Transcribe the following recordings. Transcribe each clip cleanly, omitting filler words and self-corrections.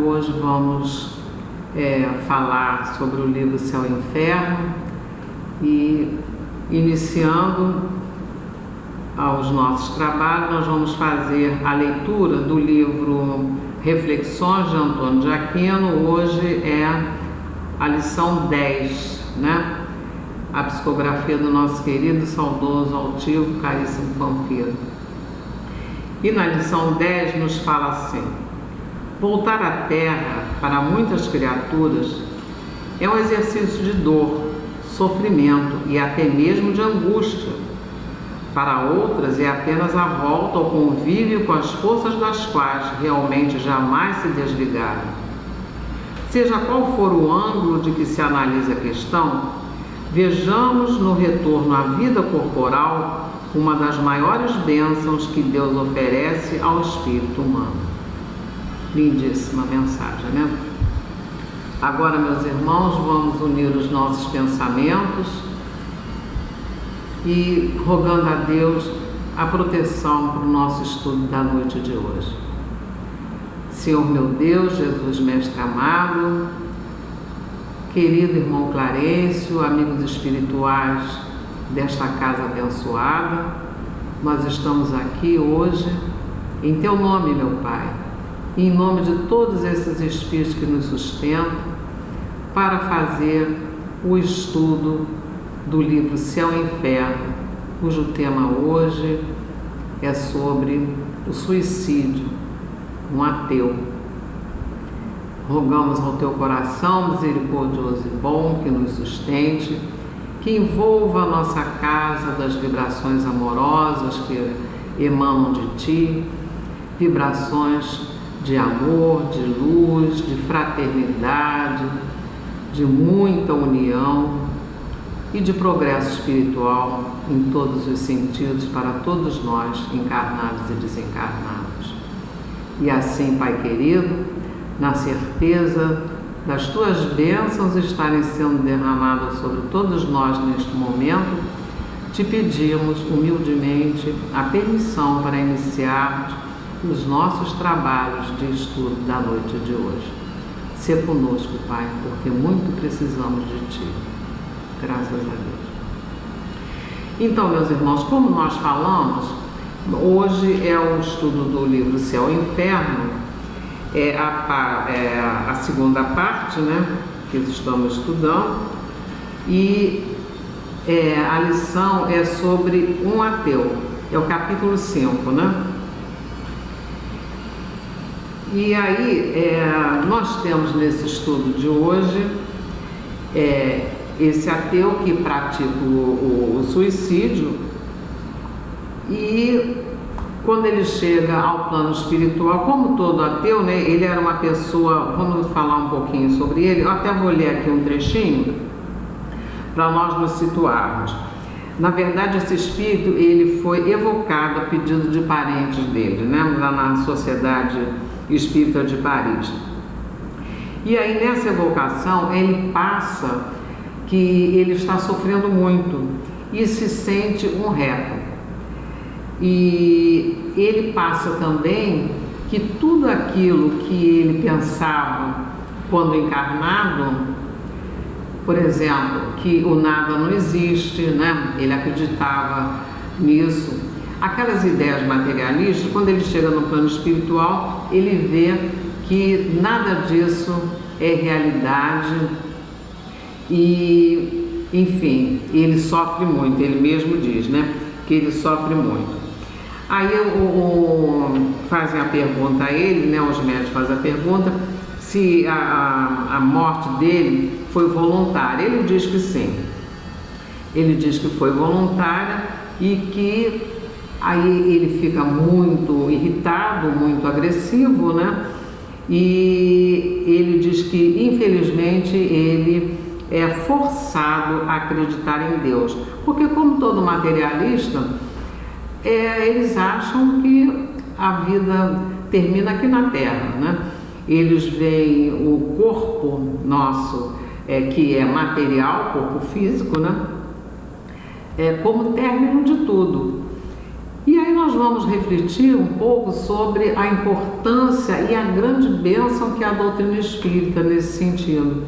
Hoje vamos falar sobre o livro Céu e Inferno e, iniciando os nossos trabalhos, nós vamos fazer a leitura do livro Reflexões de Antônio de Aquino. Hoje é a lição 10, né? A psicografia do nosso querido, saudoso, altivo, caríssimo Panfiro. E na lição 10 nos fala assim: voltar à Terra para muitas criaturas é um exercício de dor, sofrimento e até mesmo de angústia. Para outras é apenas a volta ao convívio com as forças das quais realmente jamais se desligaram. Seja qual for o ângulo de que se analisa a questão, vejamos no retorno à vida corporal uma das maiores bênçãos que Deus oferece ao espírito humano. Lindíssima mensagem, né? Agora, meus irmãos, vamos unir os nossos pensamentos e rogando a Deus a proteção para o nosso estudo da noite de hoje. Senhor meu Deus, Jesus Mestre amado, querido irmão Clarencio, amigos espirituais desta casa abençoada, nós estamos aqui hoje em Teu nome, meu Pai, e em nome de todos esses espíritos que nos sustentam, para fazer o estudo do livro Céu e Inferno, cujo tema hoje é sobre o suicídio, um ateu. Rogamos ao Teu coração misericordioso e bom que nos sustente, que envolva a nossa casa das vibrações amorosas que emanam de Ti, vibrações de amor, de luz, de fraternidade, de muita união e de progresso espiritual em todos os sentidos para todos nós, encarnados e desencarnados. E assim, Pai querido, na certeza das Tuas bênçãos estarem sendo derramadas sobre todos nós neste momento, Te pedimos humildemente a permissão para iniciarmos os nossos trabalhos de estudo da noite de hoje. Sê conosco, Pai, porque muito precisamos de Ti. Graças a Deus. Então, meus irmãos, como nós falamos, hoje é o estudo do livro Céu e Inferno, é a segunda parte, né, que estamos estudando, e a lição é sobre um ateu, é o capítulo 5, né? E aí, nós temos nesse estudo de hoje esse ateu que pratica o suicídio, e quando ele chega ao plano espiritual, como todo ateu, né, ele era uma pessoa, vamos falar um pouquinho sobre ele, eu até vou ler aqui um trechinho para nós nos situarmos. Na verdade, esse espírito, ele foi evocado a pedido de parentes dele, né, lá na Sociedade Espírita de Paris. E aí, nessa evocação, ele passa que ele está sofrendo muito e se sente um reto. E ele passa também que tudo aquilo que ele pensava quando encarnado, por exemplo, que o nada não existe, né? Ele acreditava nisso. Aquelas ideias materialistas, quando ele chega no plano espiritual, ele vê que nada disso é realidade e, enfim, ele sofre muito, ele mesmo diz, né, que ele sofre muito. Aí fazem a pergunta a ele, né, os médicos fazem a pergunta se a morte dele foi voluntária. Ele diz que sim, ele diz que foi voluntária e que aí ele fica muito irritado, muito agressivo, né? E ele diz que, infelizmente, ele é forçado a acreditar em Deus. Porque, como todo materialista, eles acham que a vida termina aqui na Terra, né? Eles veem o corpo nosso, que é material, corpo físico, né? Como término de tudo. E aí nós vamos refletir um pouco sobre a importância e a grande bênção que é a doutrina espírita nesse sentido.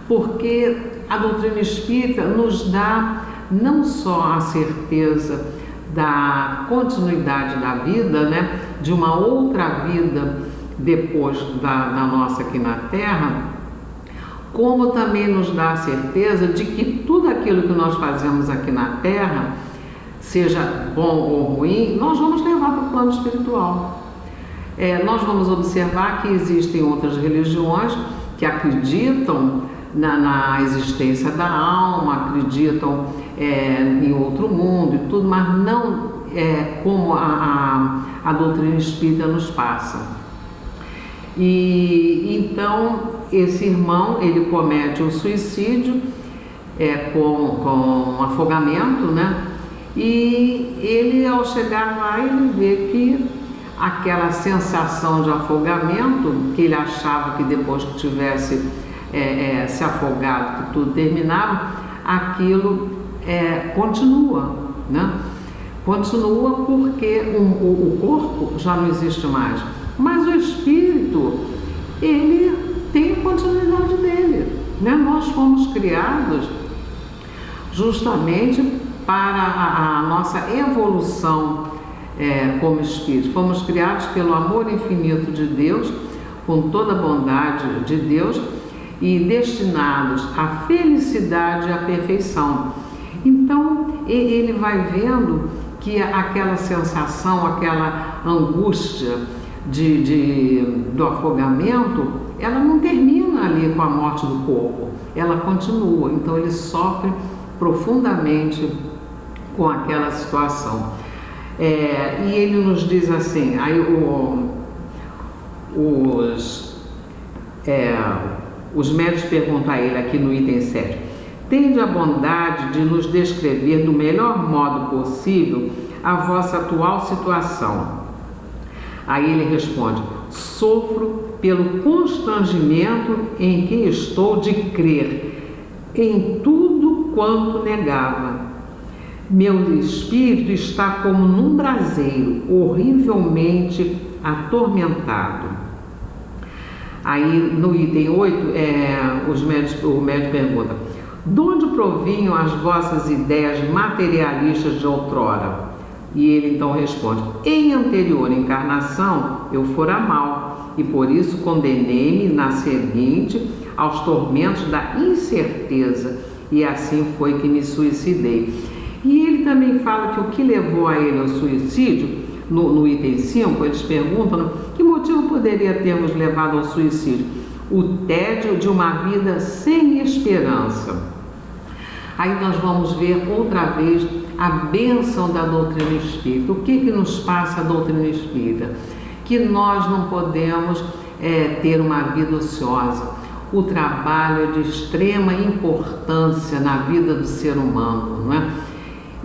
Porque a doutrina espírita nos dá não só a certeza da continuidade da vida, né, de uma outra vida depois da nossa aqui na Terra, como também nos dá a certeza de que tudo aquilo que nós fazemos aqui na Terra, seja bom ou ruim, nós vamos levar para o plano espiritual. Nós vamos observar que existem outras religiões que acreditam na existência da alma, acreditam em outro mundo e tudo, mas não como a doutrina espírita nos passa. E então esse irmão, ele comete o suicídio com afogamento, né? E ele, ao chegar lá, ele vê que aquela sensação de afogamento, que ele achava que depois que tivesse se afogado, que tudo terminava, aquilo continua, né? Continua porque o corpo já não existe mais, mas o espírito, ele tem a continuidade dele, né? Nós fomos criados justamente para a nossa evolução como espírito. Fomos criados pelo amor infinito de Deus, com toda a bondade de Deus, e destinados à felicidade e à perfeição. Então, ele vai vendo que aquela sensação, aquela angústia do afogamento, ela não termina ali com a morte do corpo, ela continua. Então, ele sofre profundamente com aquela situação. E ele nos diz assim, aí os médicos perguntam a ele aqui no item 7, tende a bondade de nos descrever do melhor modo possível a vossa atual situação. Aí ele responde, sofro pelo constrangimento em que estou de crer em tudo quanto negava. Meu espírito está como num braseiro, horrivelmente atormentado. Aí no item 8, o médico pergunta, de onde provinham as vossas ideias materialistas de outrora? E ele então responde, em anterior encarnação eu fora mal, e por isso condenei-me na seguinte aos tormentos da incerteza, e assim foi que me suicidei. E ele também fala que o que levou a ele ao suicídio, no item 5, eles perguntam, né, que motivo poderia termos levado ao suicídio? O tédio de uma vida sem esperança. Aí nós vamos ver outra vez a bênção da doutrina espírita. O que nos passa a doutrina espírita? Que nós não podemos ter uma vida ociosa. O trabalho é de extrema importância na vida do ser humano, não é?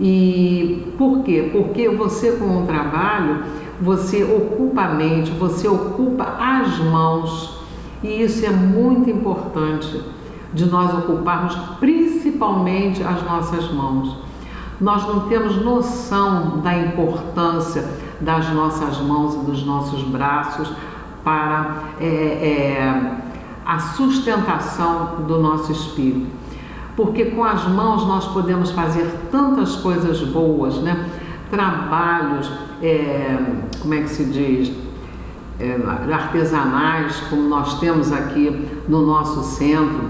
E por quê? Porque você, com o trabalho, você ocupa a mente, você ocupa as mãos, e isso é muito importante, de nós ocuparmos principalmente as nossas mãos. Nós não temos noção da importância das nossas mãos e dos nossos braços para a sustentação do nosso espírito. Porque com as mãos nós podemos fazer tantas coisas boas, né? Trabalhos, como é que se diz, artesanais, como nós temos aqui no nosso centro.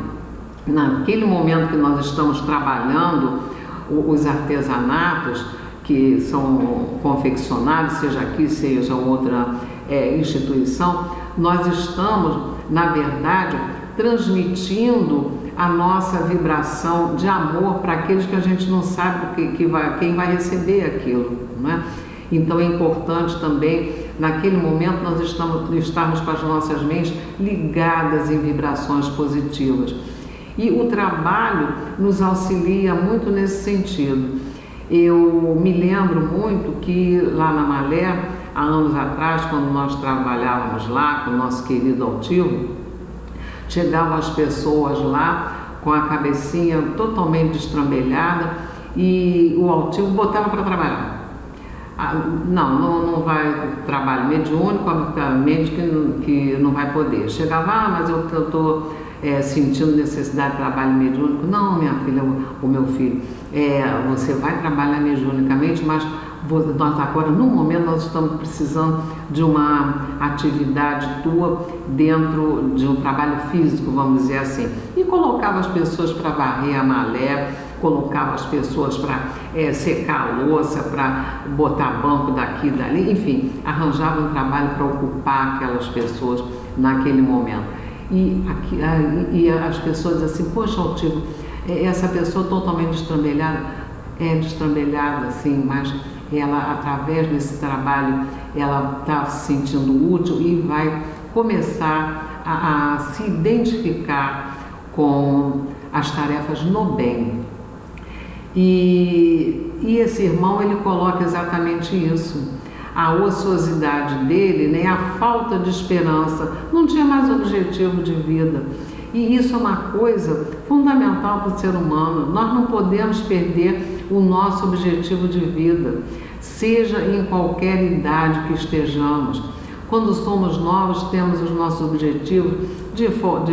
Naquele momento que nós estamos trabalhando os artesanatos que são confeccionados, seja aqui, seja outra instituição, nós estamos, na verdade, transmitindo a nossa vibração de amor para aqueles que a gente não sabe quem vai receber aquilo, não é? Então é importante também, naquele momento, nós estarmos com as nossas mentes ligadas em vibrações positivas. E o trabalho nos auxilia muito nesse sentido. Eu me lembro muito que lá na Malé, há anos atrás, quando nós trabalhávamos lá com o nosso querido Altivo, chegavam as pessoas lá com a cabecinha totalmente destrambelhada e o Altivo botava para trabalhar. Não vai trabalho mediúnico, obviamente que não vai poder. Chegava, mas eu estou sentindo necessidade de trabalho mediúnico. Não, minha filha, o meu filho, você vai trabalhar mediunicamente, mas nós agora, no momento, nós estamos precisando de uma atividade tua dentro de um trabalho físico, vamos dizer assim. E colocava as pessoas para varrer a malé, colocava as pessoas para secar a louça, para botar banco daqui e dali, enfim, arranjava um trabalho para ocupar aquelas pessoas naquele momento. E as pessoas assim, poxa, Altivo, essa pessoa totalmente destrambelhada, assim, mas ela, através desse trabalho, ela está se sentindo útil e vai começar a se identificar com as tarefas no bem. E esse irmão, ele coloca exatamente isso. A ociosidade dele, né, a falta de esperança, não tinha mais objetivo de vida. E isso é uma coisa fundamental para o ser humano. Nós não podemos perder o nosso objetivo de vida, seja em qualquer idade que estejamos. Quando somos novos, temos os nossos objetivos de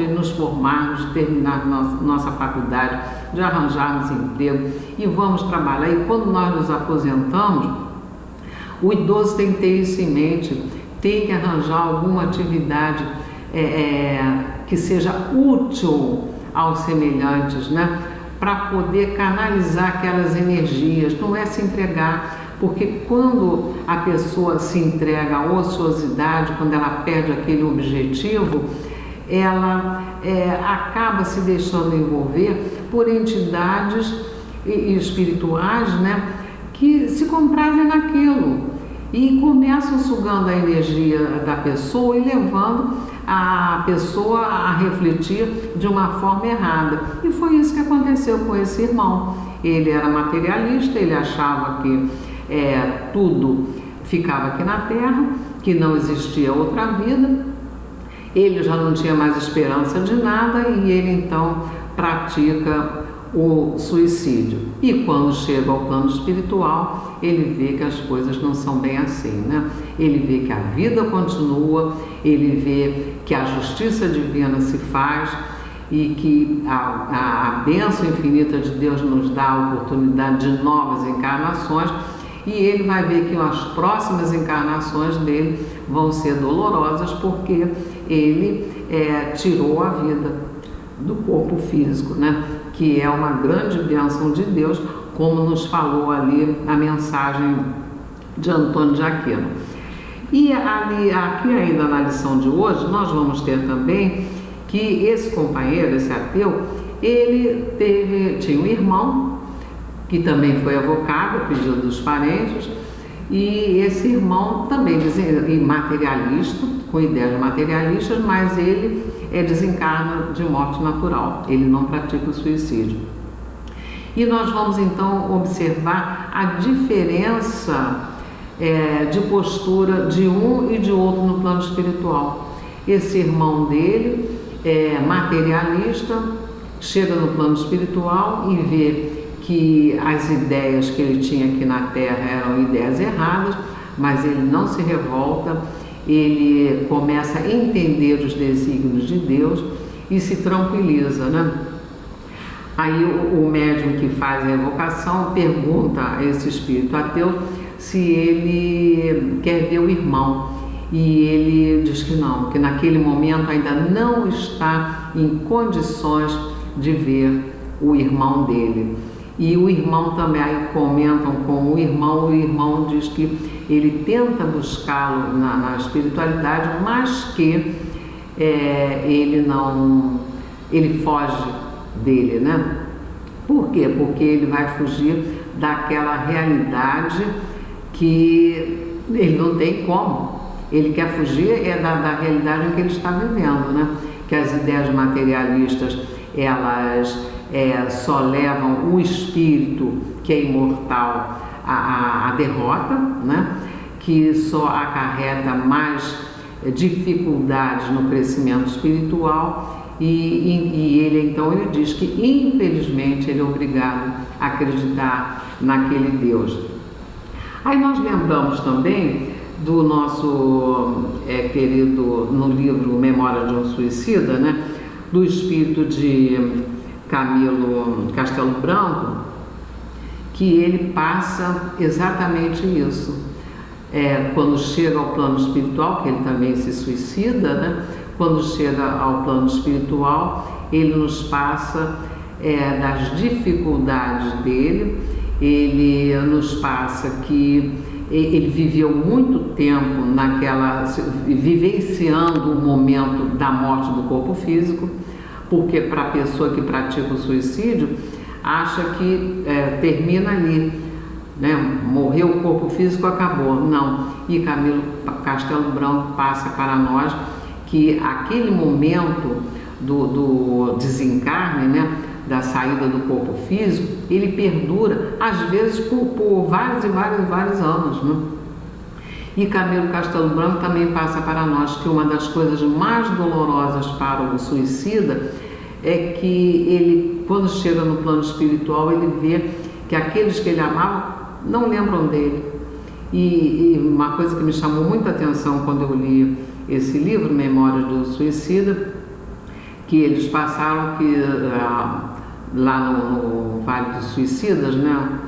nos formarmos, de terminar nossa faculdade, de arranjarmos emprego e vamos trabalhar. E quando nós nos aposentamos, o idoso tem que ter isso em mente, tem que arranjar alguma atividade que seja útil aos semelhantes, né? Para poder canalizar aquelas energias, não é se entregar, porque quando a pessoa se entrega à ociosidade, quando ela perde aquele objetivo, ela acaba se deixando envolver por entidades espirituais, né, que se comprazem naquilo e começam sugando a energia da pessoa e levando a pessoa a refletir de uma forma errada. E foi isso que aconteceu com esse irmão. Ele era materialista, ele achava que tudo ficava aqui na Terra, que não existia outra vida. Ele já não tinha mais esperança de nada e ele então pratica o suicídio. E quando chega ao plano espiritual, ele vê que as coisas não são bem assim, né? Ele vê que a vida continua, ele vê que a justiça divina se faz e que a bênção infinita de Deus nos dá a oportunidade de novas encarnações, e ele vai ver que as próximas encarnações dele vão ser dolorosas porque ele tirou a vida do corpo físico, né? Que é uma grande bênção de Deus, como nos falou ali a mensagem de Antônio de Aquino. E aqui ainda na lição de hoje, nós vamos ter também que esse companheiro, esse ateu, ele tinha um irmão que também foi avocado a pedido dos parentes, e esse irmão também materialista, com ideias materialistas, mas ele desencarna de morte natural, ele não pratica o suicídio. E nós vamos então observar a diferença de postura de um e de outro no plano espiritual. Esse irmão dele materialista, chega no plano espiritual e vê que as ideias que ele tinha aqui na Terra eram ideias erradas, mas ele não se revolta, ele começa a entender os desígnios de Deus e se tranquiliza, né? Aí o médium que faz a evocação pergunta a esse espírito ateu se ele quer ver o irmão, e ele diz que não, que naquele momento ainda não está em condições de ver o irmão dele. E o irmão também, aí comentam com o irmão diz que ele tenta buscá-lo na espiritualidade, mas que ele foge dele, né? Por quê? Porque ele vai fugir daquela realidade que ele não tem como. Ele quer fugir da realidade em que ele está vivendo, né? Que as ideias materialistas, elas só levam o espírito que é imortal à derrota, né? Que só acarreta mais dificuldades no crescimento espiritual, e ele então ele diz que infelizmente ele é obrigado a acreditar naquele Deus. Aí nós lembramos também do nosso querido, no livro Memória de um Suicida, né, do espírito de Camilo Castelo Branco, que ele passa exatamente isso. Quando chega ao plano espiritual, que ele também se suicida, né, quando chega ao plano espiritual, ele nos passa das dificuldades dele, ele nos passa que ele viveu muito tempo vivenciando o momento da morte do corpo físico, porque para a pessoa que pratica o suicídio, acha que termina ali, né? Morreu o corpo físico, acabou. Não. E Camilo Castelo Branco passa para nós que aquele momento do desencarne, né, da saída do corpo físico, ele perdura, às vezes, por vários e vários anos, né? E Camilo Castelo Branco também passa para nós que uma das coisas mais dolorosas para o suicida é que ele, quando chega no plano espiritual, ele vê que aqueles que ele amava não lembram dele. E uma coisa que me chamou muita atenção quando eu li esse livro, Memória do Suicida, que eles passaram que lá no Vale dos Suicidas, né,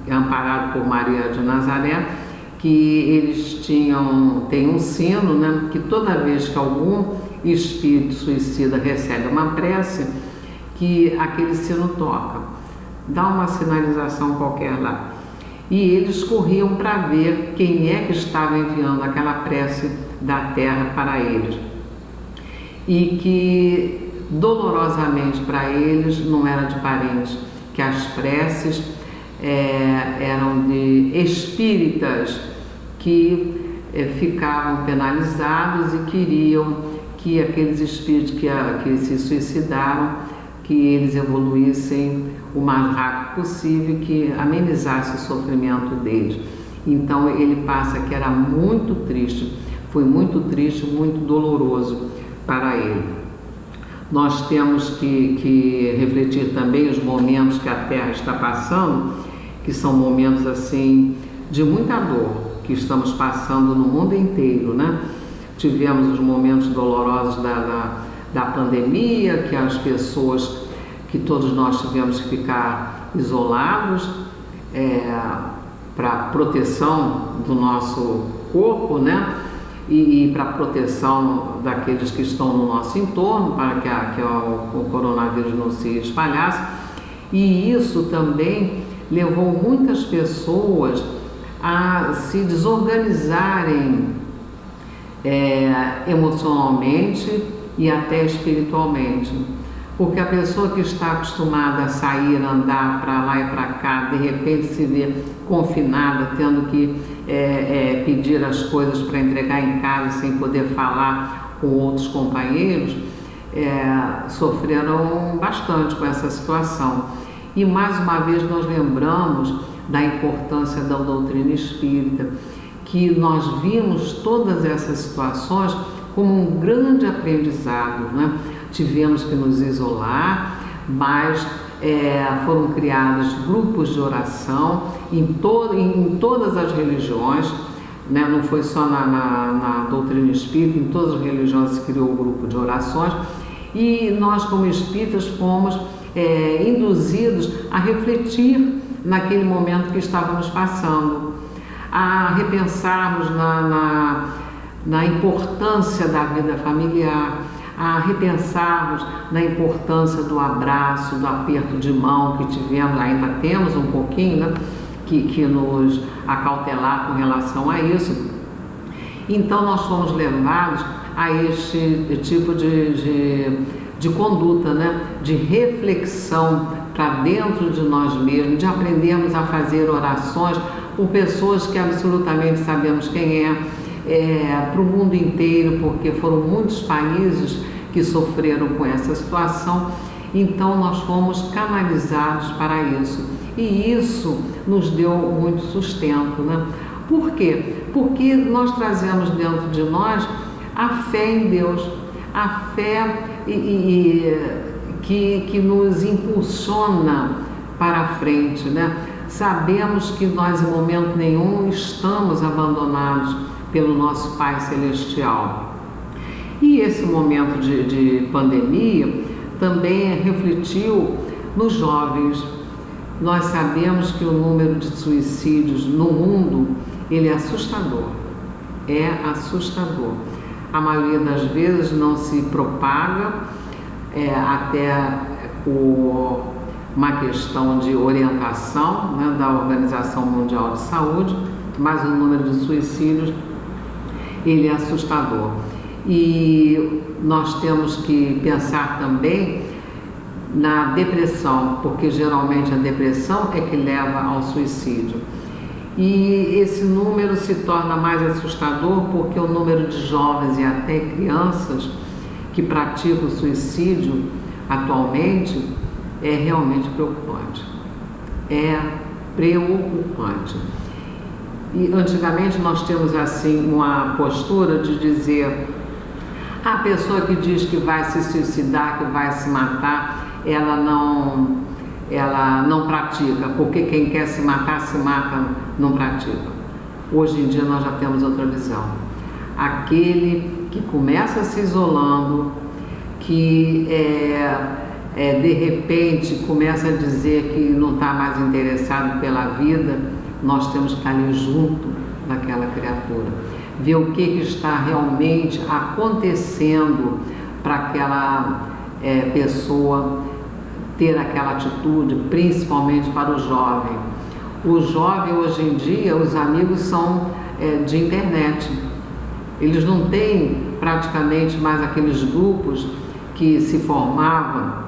amparado por Maria de Nazaré, que eles têm um sino, né, que toda vez que algum espírito suicida recebe uma prece, que aquele sino toca, dá uma sinalização qualquer lá. E eles corriam para ver quem é que estava enviando aquela prece da terra para eles. E que dolorosamente para eles não era de parentes, que as preces eram de espíritas que ficavam penalizados e queriam que aqueles espíritos que se suicidaram, que eles evoluíssem o mais rápido possível, que amenizasse o sofrimento deles. Então ele passa que era muito triste, foi muito triste, muito doloroso para ele. Nós temos que refletir também os momentos que a Terra está passando, que são momentos assim de muita dor, que estamos passando no mundo inteiro, né? Tivemos os momentos dolorosos da pandemia, que as pessoas, que todos nós tivemos que ficar isolados para proteção do nosso corpo, né? E para proteção daqueles que estão no nosso entorno, para que o coronavírus não se espalhasse. E isso também levou muitas pessoas a se desorganizarem emocionalmente e até espiritualmente. Porque a pessoa que está acostumada a sair, andar para lá e para cá, de repente se vê confinada, tendo que pedir as coisas para entregar em casa sem poder falar com outros companheiros, sofreram bastante com essa situação. E mais uma vez nós lembramos da importância da doutrina espírita, que nós vimos todas essas situações como um grande aprendizado, né? Tivemos que nos isolar, mas foram criados grupos de oração em todas as religiões, né? Não foi só na doutrina espírita, em todas as religiões se criou um grupo de orações, e nós como espíritas fomos induzidos a refletir naquele momento que estávamos passando, a repensarmos na importância da vida familiar, a repensarmos na importância do abraço, do aperto de mão que tivemos, ainda temos um pouquinho, né, que nos acautelar com relação a isso. Então nós fomos levados a este tipo de conduta, né, de reflexão para dentro de nós mesmos, de aprendermos a fazer orações por pessoas que absolutamente sabemos quem para o mundo inteiro, porque foram muitos países que sofreram com essa situação. Então nós fomos canalizados para isso, e isso nos deu muito sustento, né? Por quê? Porque nós trazemos dentro de nós a fé em Deus, a fé que nos impulsiona para a frente, né? sabemos que nós em momento nenhum estamos abandonados pelo nosso Pai Celestial. E esse momento de pandemia também refletiu nos jovens. Nós sabemos que o número de suicídios no mundo, ele é assustador. É assustador. A maioria das vezes não se propaga até por uma questão de orientação, né, da Organização Mundial de Saúde, mas o número de suicídios, ele é assustador. E nós temos que pensar também na depressão, porque geralmente a depressão é que leva ao suicídio. E esse número se torna mais assustador porque o número de jovens e até crianças que praticam suicídio atualmente é realmente preocupante. É preocupante. E antigamente nós tínhamos assim uma postura de dizer: a pessoa que diz que vai se suicidar, que vai se matar, ela não pratica, porque quem quer se mata, não pratica. Hoje em dia nós já temos outra visão. Aquele que começa se isolando, que de repente começa a dizer que não está mais interessado pela vida, nós temos que estar ali junto daquela criatura, ver o que está realmente acontecendo para aquela pessoa ter aquela atitude, principalmente para o jovem. O jovem hoje em dia, os amigos são de internet. Eles não têm praticamente mais aqueles grupos que se formavam,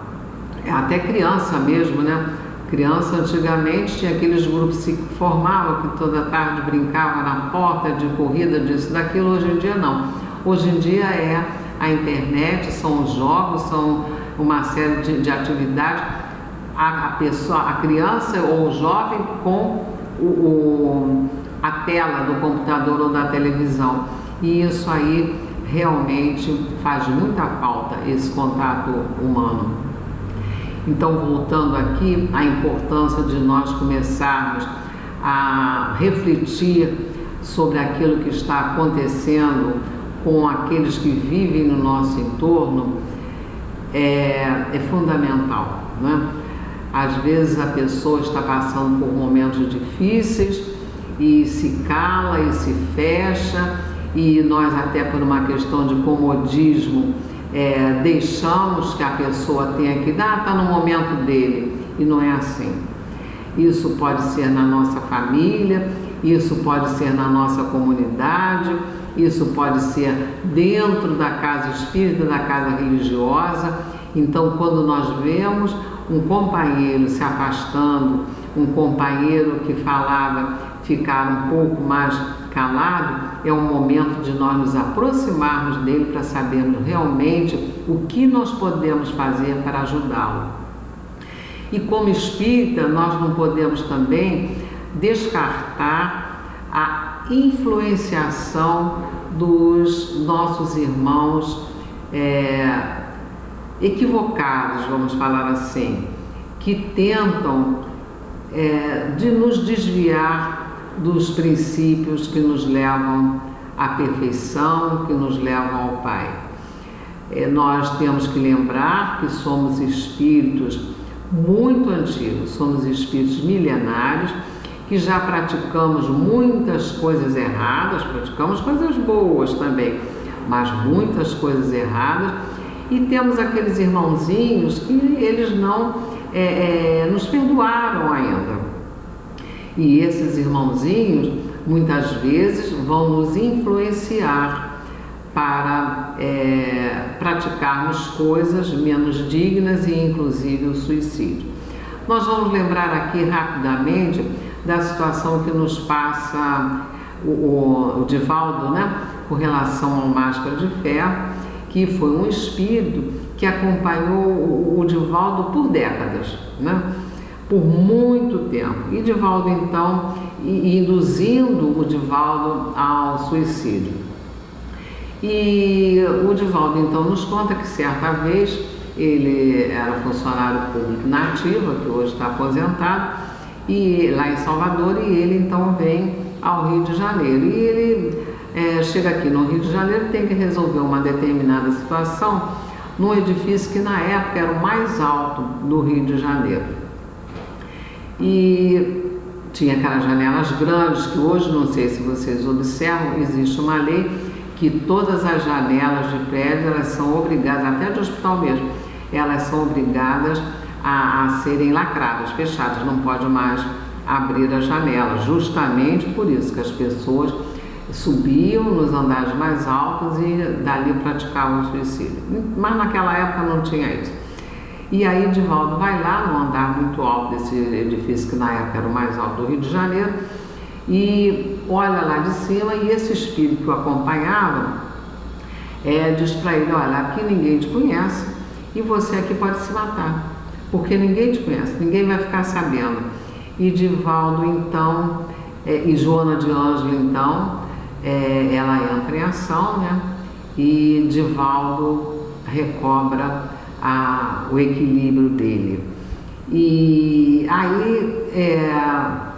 até criança mesmo, né? Criança antigamente tinha aqueles grupos que se formavam, que toda tarde brincavam na porta, de corrida, disso, daquilo. Hoje em dia não. Hoje em dia é a internet, são os jogos, são uma série de atividades. A criança ou o jovem com a tela do computador ou da televisão. E isso aí realmente faz muita falta, esse contato humano. Então, voltando aqui, a importância de nós começarmos a refletir sobre aquilo que está acontecendo com aqueles que vivem no nosso entorno é fundamental, né? Às vezes a pessoa está passando por momentos difíceis e se cala e se fecha, e nós até por uma questão de comodismo deixamos que a pessoa tenha que está no momento dele, e não é assim. Isso pode ser na nossa família, isso pode ser na nossa comunidade, isso pode ser dentro da casa espírita, da casa religiosa. Então, quando nós vemos um companheiro se afastando, um companheiro que falava ficar um pouco mais calado, é um momento de nós nos aproximarmos dele para sabermos realmente o que nós podemos fazer para ajudá-lo. E como espírita, nós não podemos também descartar a influenciação dos nossos irmãos equivocados, vamos falar assim, que tentam de nos desviar dos princípios que nos levam à perfeição, que nos levam ao Pai. Nós temos que lembrar que somos espíritos muito antigos, somos espíritos milenários, que já praticamos muitas coisas erradas, praticamos coisas boas também, mas muitas coisas erradas, e temos aqueles irmãozinhos que eles não nos perdoaram ainda. E esses irmãozinhos, muitas vezes, vão nos influenciar para praticarmos coisas menos dignas e, inclusive, o suicídio. Nós vamos lembrar aqui rapidamente da situação que nos passa o Divaldo, né, com relação ao Máscara de Ferro, que foi um espírito que acompanhou o Divaldo por décadas, né? Por muito tempo. E Divaldo, então, induzindo o Divaldo ao suicídio. E o Divaldo, então, nos conta que certa vez ele era funcionário público na ativa, que hoje está aposentado, e lá em Salvador, e ele então vem ao Rio de Janeiro. E ele chega aqui no Rio de Janeiro, tem que resolver uma determinada situação num edifício que na época era o mais alto do Rio de Janeiro. E tinha aquelas janelas grandes, que hoje, não sei se vocês observam, existe uma lei que todas as janelas de prédio, elas são obrigadas, até de hospital mesmo, elas são obrigadas a serem lacradas, fechadas, não pode mais abrir a janela, justamente por isso que as pessoas subiam nos andares mais altos e dali praticavam suicídio. Mas naquela época não tinha isso. E aí Divaldo vai lá no andar muito alto desse edifício, que na época era o mais alto do Rio de Janeiro, e olha lá de cima, e esse espírito que o acompanhava diz para ele: olha, aqui ninguém te conhece e você aqui pode se matar, porque ninguém te conhece, ninguém vai ficar sabendo. E Divaldo então, e Joana de Ângelo então, ela entra em ação, né? E Divaldo recobra o equilíbrio dele. E aí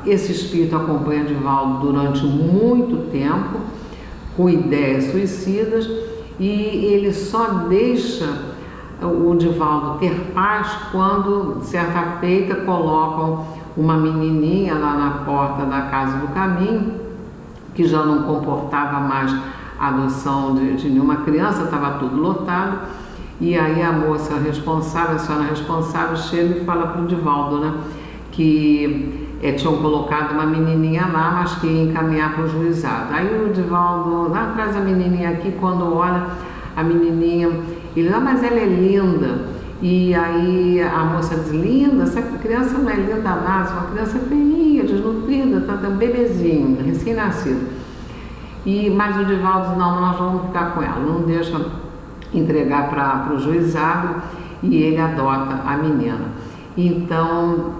esse espírito acompanha Divaldo durante muito tempo, com ideias suicidas, e ele só deixa o Divaldo ter paz quando, certa feita, colocam uma menininha lá na porta da Casa do Caminho, que já não comportava mais a adoção de nenhuma criança, estava tudo lotado. E aí a moça responsável, a senhora responsável, chega e fala para o Divaldo, né, que tinham colocado uma menininha lá, mas que ia encaminhar para o juizado. Aí o Divaldo, lá traz a menininha aqui, quando olha a menininha, ele: mas ela é linda. E aí a moça diz: linda? Essa criança não é linda nada, uma criança feinha, desnutrida, tá um bebezinho, recém-nascido. Mas o Divaldo diz: não, nós vamos ficar com ela, não deixa entregar para o juizado, e ele adota a menina. Então,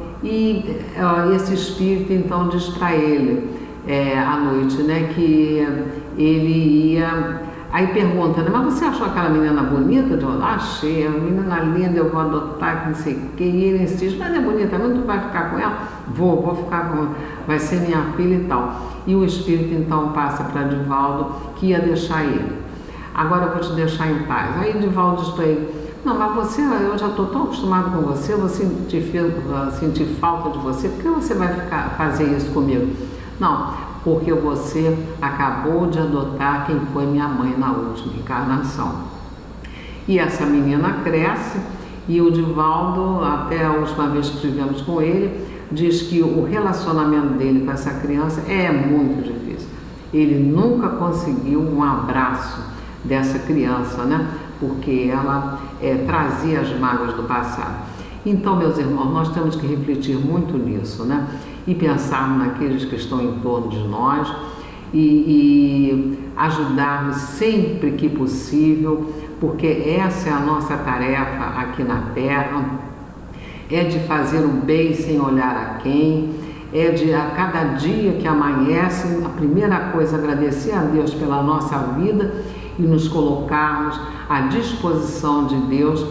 esse espírito então diz para ele à noite, né, que ele ia. Aí pergunta, né, mas você achou aquela menina bonita? Eu achei, a menina linda, eu vou adotar, que não sei o que. E ele insiste: mas é bonita, mas tu vai ficar com ela? Vou ficar com ela, vai ser minha filha e tal. E o espírito então passa para Divaldo que ia deixar ele. Agora eu vou te deixar em paz. Aí Divaldo diz para ele: não, mas você, eu já estou tão acostumado com você, eu vou sentir falta de você, por que você vai fazer isso comigo? Não, porque você acabou de adotar quem foi minha mãe na última encarnação. E essa menina cresce, e o Divaldo, até a última vez que estivemos com ele, diz que o relacionamento dele com essa criança é muito difícil. Ele nunca conseguiu um abraço dessa criança, né? Porque ela trazia as mágoas do passado. Então, meus irmãos, nós temos que refletir muito nisso, né? E pensarmos naqueles que estão em torno de nós e ajudarmos sempre que possível, porque essa é a nossa tarefa aqui na Terra, é de fazer o bem sem olhar a quem, é de a cada dia que amanhece, a primeira coisa agradecer a Deus pela nossa vida e nos colocarmos à disposição de Deus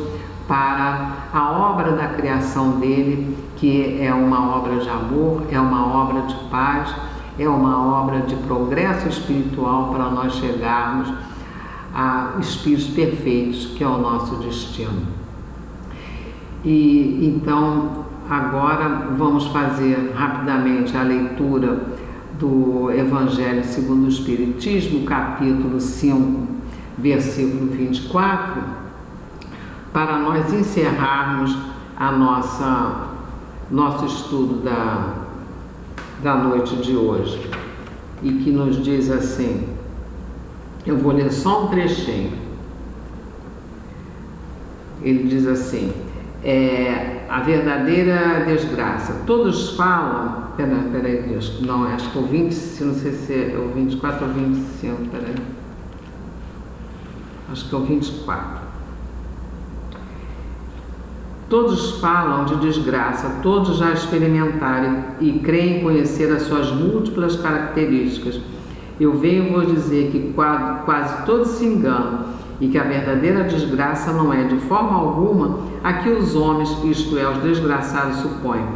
para a obra da criação dele, que é uma obra de amor, é uma obra de paz, é uma obra de progresso espiritual para nós chegarmos a espíritos perfeitos, que é o nosso destino. E então, agora vamos fazer rapidamente a leitura do Evangelho segundo o Espiritismo, capítulo 5, versículo 24, para nós encerrarmos nosso estudo da noite de hoje, e que nos diz assim, eu vou ler só um trechinho. Ele diz assim: a verdadeira desgraça. Todos falam, peraí, não, acho que é o 25, não sei se é o 24 ou 25, peraí. Acho que é o 24. Todos falam de desgraça, todos já experimentaram e creem conhecer as suas múltiplas características. Eu venho vos dizer que quase todos se enganam e que a verdadeira desgraça não é de forma alguma a que os homens, isto é, os desgraçados, supõem.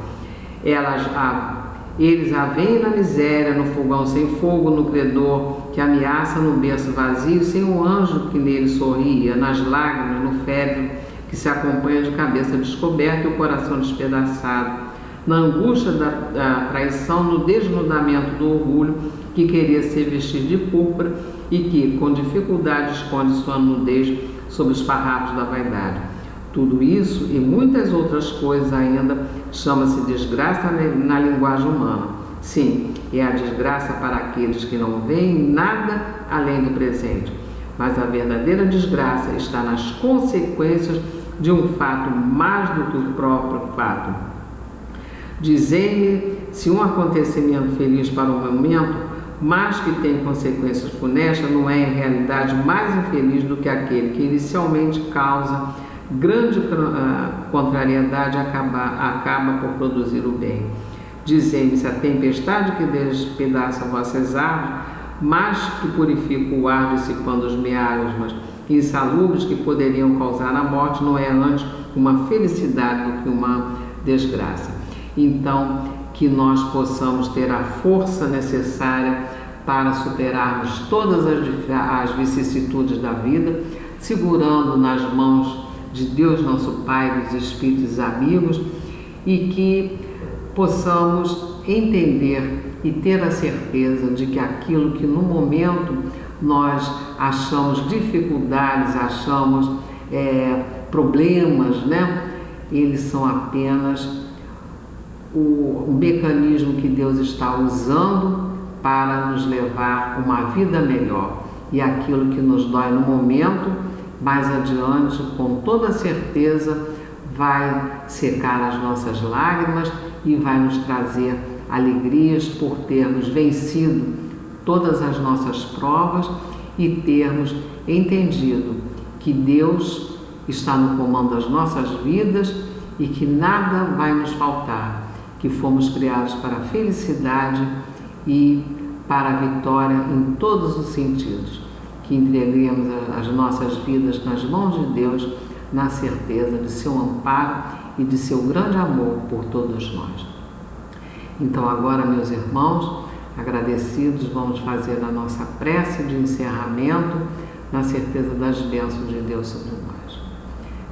Eles a veem na miséria, no fogão sem fogo, no credor que ameaça, no berço vazio, sem o anjo que nele sorria, nas lágrimas, no féretro que se acompanha de cabeça descoberta e o coração despedaçado, na angústia da traição, no desnudamento do orgulho que queria se vestir de púrpura e que, com dificuldade, esconde sua nudez sob os farrapos da vaidade. Tudo isso e muitas outras coisas ainda chama-se desgraça na linguagem humana. Sim, é a desgraça para aqueles que não veem nada além do presente. Mas a verdadeira desgraça está nas consequências de um fato mais do que o próprio fato. Dizei-me se um acontecimento feliz para o momento, mas que tem consequências funestas, não é em realidade mais infeliz do que aquele que inicialmente causa grande contrariedade acaba por produzir o bem. Dizei-me se a tempestade que despedaça vossas árvores, mas que purifica o ar dissipando os miasmas insalubres que poderiam causar a morte, não é antes uma felicidade do que uma desgraça. Então, que nós possamos ter a força necessária para superarmos todas as vicissitudes da vida, segurando nas mãos de Deus, nosso Pai, dos Espíritos amigos, e que possamos entender e ter a certeza de que aquilo que no momento nós achamos dificuldades, achamos problemas, né? Eles são apenas o mecanismo que Deus está usando para nos levar a uma vida melhor. E aquilo que nos dói no momento, mais adiante, com toda certeza, vai secar as nossas lágrimas e vai nos trazer alegrias por termos vencido todas as nossas provas e termos entendido que Deus está no comando das nossas vidas e que nada vai nos faltar, que fomos criados para a felicidade e para a vitória em todos os sentidos, que entreguemos as nossas vidas nas mãos de Deus, na certeza de seu amparo e de seu grande amor por todos nós. Então agora, meus irmãos, agradecidos, vamos fazer a nossa prece de encerramento, na certeza das bênçãos de Deus sobre nós.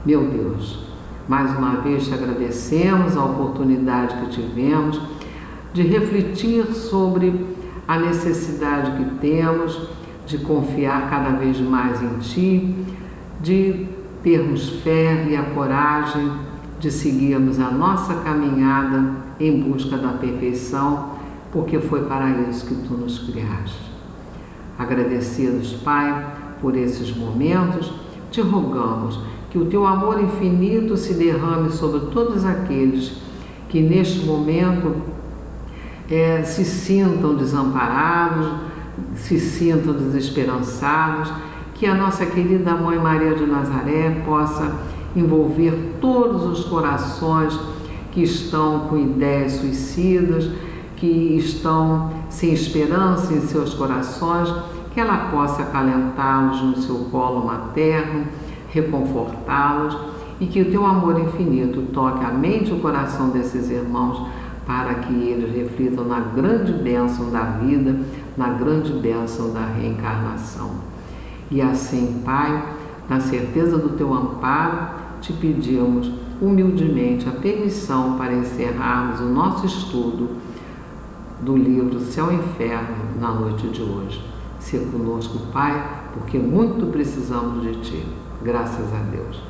Meu Deus, mais uma vez te agradecemos a oportunidade que tivemos de refletir sobre a necessidade que temos de confiar cada vez mais em Ti, de termos fé e a coragem de seguirmos a nossa caminhada em busca da perfeição, porque foi para isso que Tu nos criaste. Agradecidos, Pai, por esses momentos, te rogamos que o Teu amor infinito se derrame sobre todos aqueles que neste momento se sintam desamparados, se sintam desesperançados, que a nossa querida Mãe Maria de Nazaré possa envolver todos os corações que estão com ideias suicidas, que estão sem esperança em seus corações, que ela possa acalentá-los no seu colo materno, reconfortá-los e que o Teu amor infinito toque a mente e o coração desses irmãos para que eles reflitam na grande bênção da vida, na grande bênção da reencarnação. E assim, Pai, na certeza do Teu amparo, te pedimos humildemente a permissão para encerrarmos o nosso estudo do livro Céu e Inferno na noite de hoje. Sê conosco, Pai, porque muito precisamos de Ti. Graças a Deus.